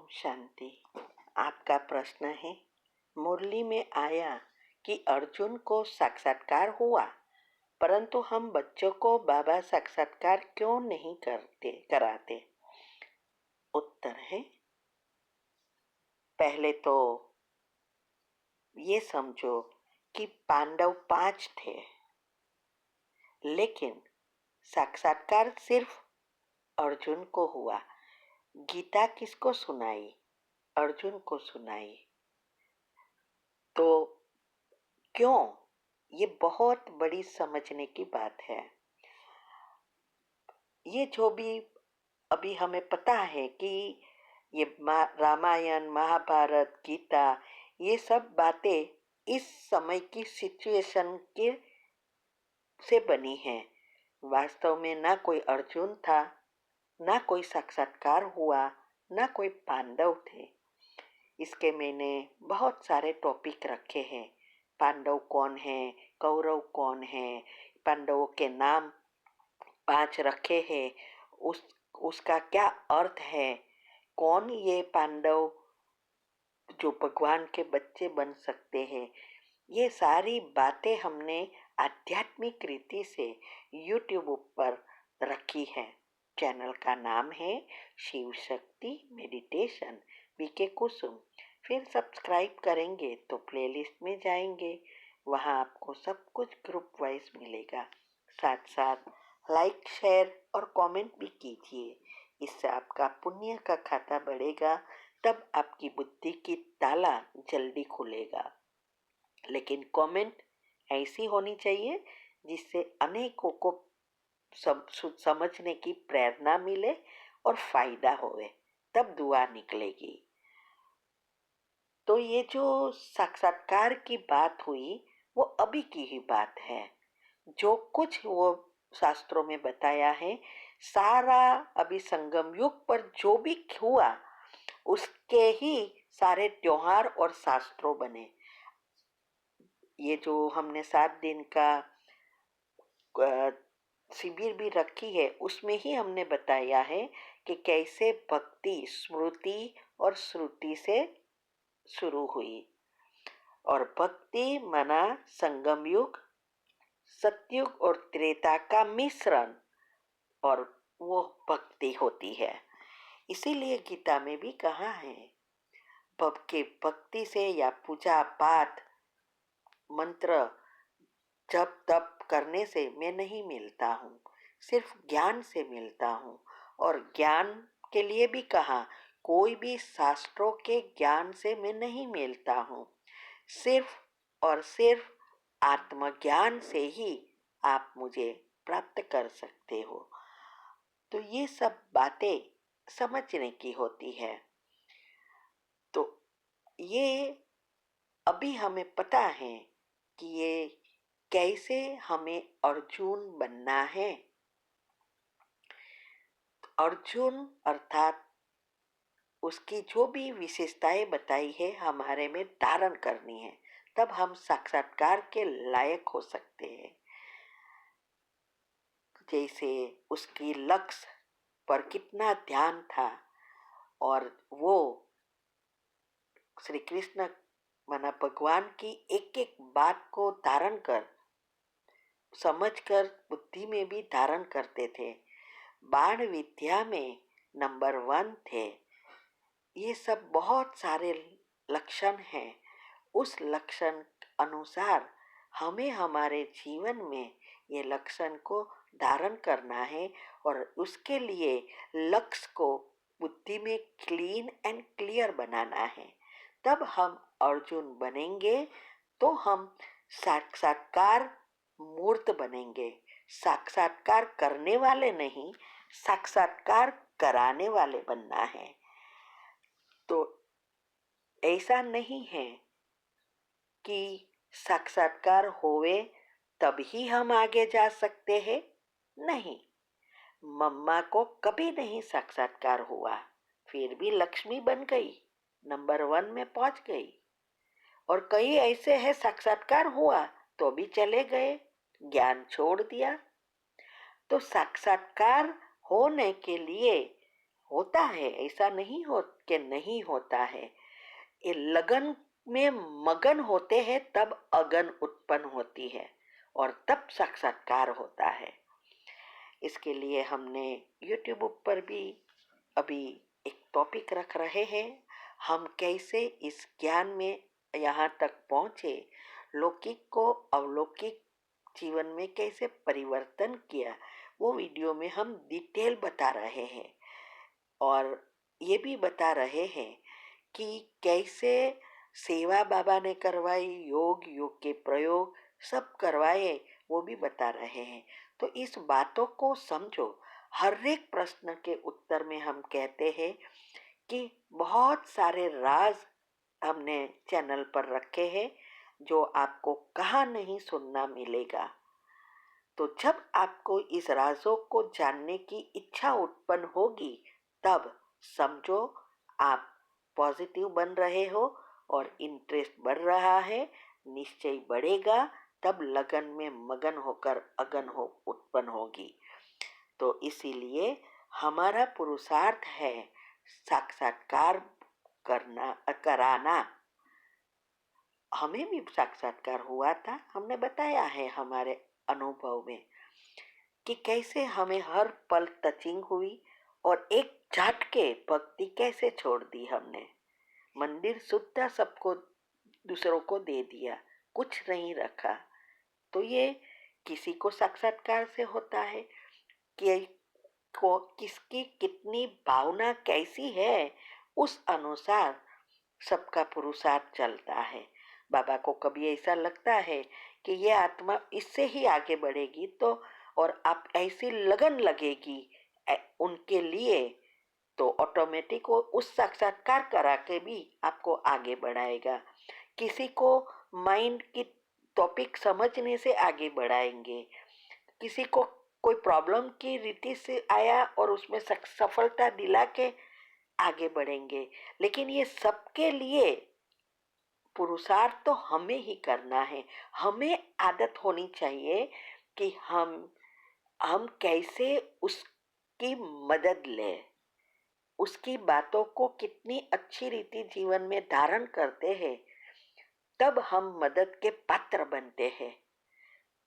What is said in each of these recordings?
ओम शांति। आपका प्रश्न है, मुरली में आया कि अर्जुन को साक्षात्कार हुआ, परंतु हम बच्चों को बाबा साक्षात्कार क्यों नहीं कराते। उत्तर है, पहले तो ये समझो कि पांडव 5 थे, लेकिन साक्षात्कार सिर्फ अर्जुन को हुआ। गीता किसको सुनाई? अर्जुन को सुनाई। तो क्यों? ये बहुत बड़ी समझने की बात है। ये जो भी अभी हमें पता है कि ये रामायण, महाभारत, गीता, ये सब बातें इस समय की सिचुएशन के से बनी हैं। वास्तव में ना कोई अर्जुन था, ना कोई साक्षात्कार हुआ, ना कोई पांडव थे। इसके मैंने बहुत सारे टॉपिक रखे हैं। पांडव कौन है, कौरव कौन है, पांडवों के नाम 5 रखे हैं, उसका क्या अर्थ है, कौन ये पांडव जो भगवान के बच्चे बन सकते हैं। ये सारी बातें हमने आध्यात्मिक रीति से YouTube पर रखी है। चैनल का नाम है शिव शक्ति मेडिटेशन बीके कुसुम। फिर सब्सक्राइब करेंगे तो प्लेलिस्ट में जाएंगे, वहाँ आपको सब कुछ ग्रुप वाइज मिलेगा। साथ साथ लाइक, शेयर और कमेंट भी कीजिए। इससे आपका पुण्य का खाता बढ़ेगा, तब आपकी बुद्धि की ताला जल्दी खुलेगा। लेकिन कमेंट ऐसी होनी चाहिए जिससे अनेकों को समझने की प्रेरणा मिले और फायदा होवे, तब दुआ निकलेगी। तो ये जो साक्षात्कार की बात हुई वो अभी की ही बात है। जो कुछ वो शास्त्रों में बताया है, सारा अभी संगम युग पर जो भी हुआ उसके ही सारे त्योहार और शास्त्रों बने। ये जो हमने 7 दिन का शिविर भी रखी है, उसमें ही हमने बताया है कि कैसे भक्ति स्मृति और श्रुति से शुरू हुई। और भक्ति माना संगम युग, सतयुग और त्रेता का मिश्रण, और वो भक्ति होती है। इसीलिए गीता में भी कहा है, भक्ति से या पूजा पाठ मंत्र जप तप करने से मैं नहीं मिलता हूँ, सिर्फ ज्ञान से मिलता हूँ। और ज्ञान के लिए भी कहा, कोई भी शास्त्रों के ज्ञान से मैं नहीं मिलता हूँ, सिर्फ और सिर्फ आत्मज्ञान से ही आप मुझे प्राप्त कर सकते हो। तो ये सब बातें समझने की होती है। तो ये अभी हमें पता है कि ये कैसे हमें अर्जुन बनना है। अर्जुन अर्थात उसकी जो भी विशेषताएं बताई है हमारे में धारण करनी है, तब हम साक्षात्कार के लायक हो सकते हैं। जैसे उसकी लक्ष्य पर कितना ध्यान था, और वो श्री कृष्ण माना भगवान की एक एक बात को धारण कर समझकर बुद्धि में भी धारण करते थे। बाण विद्या में नंबर 1 थे। ये सब बहुत सारे लक्षण हैं। उस लक्षण अनुसार हमें हमारे जीवन में ये लक्षण को धारण करना है, और उसके लिए लक्ष्य को बुद्धि में क्लीन एंड क्लियर बनाना है। तब हम अर्जुन बनेंगे, तो हम साक्षात्कार मूर्त बनेंगे। साक्षात्कार करने वाले नहीं, साक्षात्कार कराने वाले बनना है। तो ऐसा नहीं है कि साक्षात्कार होवे तब ही हम आगे जा सकते हैं। नहीं, मम्मा को कभी नहीं साक्षात्कार हुआ, फिर भी लक्ष्मी बन गई, नंबर 1 में पहुंच गई। और कई ऐसे हैं साक्षात्कार हुआ तो भी चले गए, ज्ञान छोड़ दिया। तो साक्षात्कार होने के लिए होता है, ऐसा नहीं हो कि नहीं होता है। ये लगन में मगन होते हैं तब अगन उत्पन्न होती है और तब साक्षात्कार होता है। इसके लिए हमने YouTube पर भी अभी एक टॉपिक रख रहे हैं, हम कैसे इस ज्ञान में यहाँ तक पहुँचे, लौकिक को अलौकिक जीवन में कैसे परिवर्तन किया, वो वीडियो में हम डिटेल बता रहे हैं। और ये भी बता रहे हैं कि कैसे सेवा बाबा ने करवाई, योग के प्रयोग सब करवाए, वो भी बता रहे हैं। तो इस बातों को समझो। हर एक प्रश्न के उत्तर में हम कहते हैं कि बहुत सारे राज हमने चैनल पर रखे हैं जो आपको कहाँ नहीं सुनना मिलेगा। तो जब आपको इस राजों को जानने की इच्छा उत्पन्न होगी तब समझो आप पॉजिटिव बन रहे हो और इंटरेस्ट बढ़ रहा है, निश्चय बढ़ेगा, तब लगन में मगन होकर अगन हो उत्पन्न होगी। तो इसीलिए हमारा पुरुषार्थ है साक्षात्कार कराना। हमें भी साक्षात्कार हुआ था, हमने बताया है हमारे अनुभव में कि कैसे हमें हर पल टचिंग हुई और एक झटके भक्ति कैसे छोड़ दी हमने। मंदिर सुद्धा सबको दूसरों को दे दिया, कुछ नहीं रखा। तो ये किसी को साक्षात्कार से होता है कि किसकी कितनी भावना कैसी है, उस अनुसार सबका पुरुषार्थ चलता है। बाबा को कभी ऐसा लगता है कि ये आत्मा इससे ही आगे बढ़ेगी तो, और आप ऐसी लगन लगेगी उनके लिए, तो ऑटोमेटिक वो उस साक्षात्कार करा के भी आपको आगे बढ़ाएगा। किसी को माइंड की टॉपिक समझने से आगे बढ़ाएंगे, किसी को कोई प्रॉब्लम की रीति से आया और उसमें सफलता दिला के आगे बढ़ेंगे। लेकिन ये सबके लिए पुरुषार्थ तो हमें ही करना है। हमें आदत होनी चाहिए कि हम कैसे उसकी मदद लें, उसकी बातों को कितनी अच्छी रीति जीवन में धारण करते हैं, तब हम मदद के पात्र बनते हैं।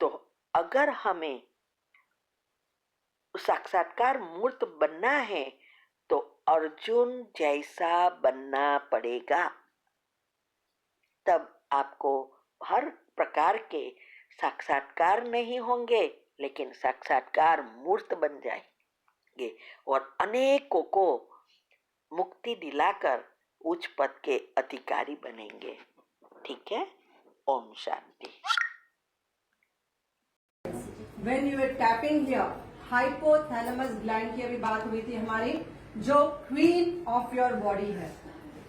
तो अगर हमें साक्षात्कार मूर्त बनना है तो अर्जुन जैसा बनना पड़ेगा। तब आपको हर प्रकार के साक्षात्कार नहीं होंगे, लेकिन साक्षात्कार मूर्त बन जाएंगे और अनेकों को मुक्ति दिलाकर उच्च पद के अधिकारी बनेंगे। ठीक है, Om Shanti. When you were tapping here, hypothalamus gland की अभी बात हुई थी हमारी, जो क्वीन ऑफ योर बॉडी है,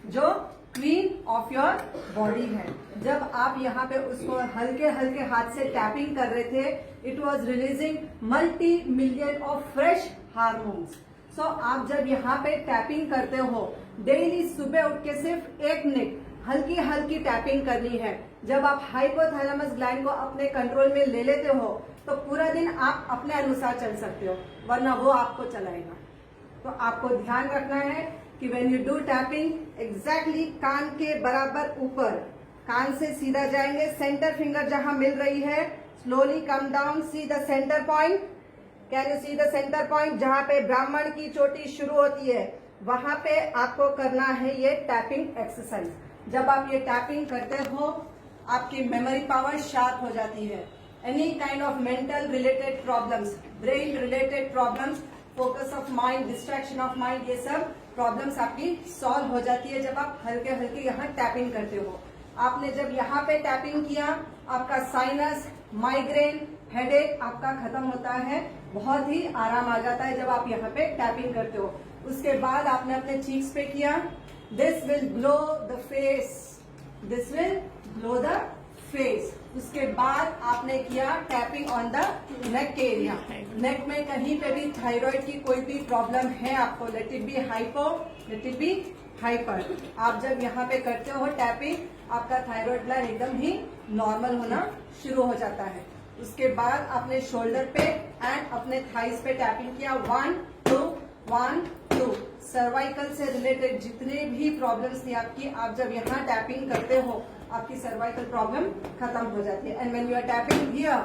जो क्वीन ऑफ योर बॉडी है। जब आप यहाँ पे उसको हल्के हल्के हाथ से टैपिंग कर रहे थे, it was releasing multi million of fresh hormones. So आप जब यहाँ पे टैपिंग करते हो, डेली सुबह उठ के सिर्फ 1 मिनट हल्की हल्की टैपिंग करनी है। जब आप हाइपोथैलेमस ग्लैंड को अपने कंट्रोल में ले लेते हो तो पूरा दिन आप अपने अनुसार चल सकते हो, वरना वो आपको चलाएगा। तो आपको ध्यान रखना है कि when you do tapping, exactly कान के बराबर ऊपर, कान से सीधा जाएंगे, सेंटर फिंगर जहां मिल रही है, slowly come down, see the centre point. Can you see the centre point? जहां पे ब्राह्मण की चोटी शुरू होती है, वहां पे आपको करना है ये टैपिंग एक्सरसाइज। जब आप ये टैपिंग करते हो, आपकी मेमोरी पावर शार्प हो जाती है। Any kind of mental related problems, brain related problems, focus of mind, distraction of mind, ये सब प्रॉब्लम्स आपकी सॉल्व हो जाती है जब आप हल्के हल्के यहाँ टैपिंग करते हो। आपने जब यहाँ पे टैपिंग किया, आपका साइनस, माइग्रेन, हेडेक आपका खत्म होता है, बहुत ही आराम आ जाता है जब आप यहाँ पे टैपिंग करते हो। उसके बाद आपने अपने चीक्स पे किया, this will glow the face, this will glow the face. उसके बाद आपने किया tapping on the neck area. Neck में कहीं पे भी थायराइड की कोई भी प्रॉब्लम है आपको, let it be hypo, let it be hyper, आप जब यहाँ पे करते हो टैपिंग, आपका थायराइड ग्लैंड एकदम ही नॉर्मल होना शुरू हो जाता है। उसके बाद आपने शोल्डर पे एंड अपने थाइस पे टैपिंग किया, 1 2 1 2, सर्वाइकल से रिलेटेड जितने भी प्रॉब्लम्स थी आपकी, आप जब यहाँ टैपिंग करते हो आपकी सर्वाइकल प्रॉब्लम खत्म हो जाती है। And when you are tapping here,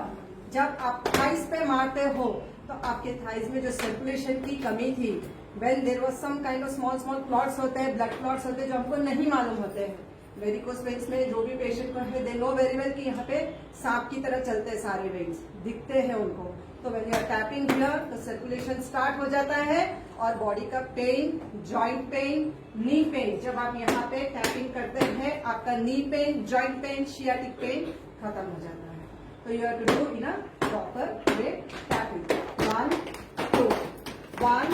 जब आप थाइस पे मारते हो तो आपके थाइस में जो सर्कुलेशन की कमी थी, when there was some kind of small small clots होते हैं, ब्लड क्लॉट्स होते हैं जो हमको नहीं मालूम होते हैं। वेरिकोस वेन्स में जो भी पेशेंट को है, दे नो वेरी वेल कि यहाँ पे सांप की तरह चलते हैं सारे वेन्स, दिखते हैं उनको। तो when you are tapping here तो सर्कुलेशन स्टार्ट हो जाता है और बॉडी का pain, joint pain, knee pain, जब आप यहाँ पे टैपिंग करते हैं आपका knee pain, joint pain, sciatic pain खत्म हो जाता है। तो you have to do in a proper way tapping. 1 2 1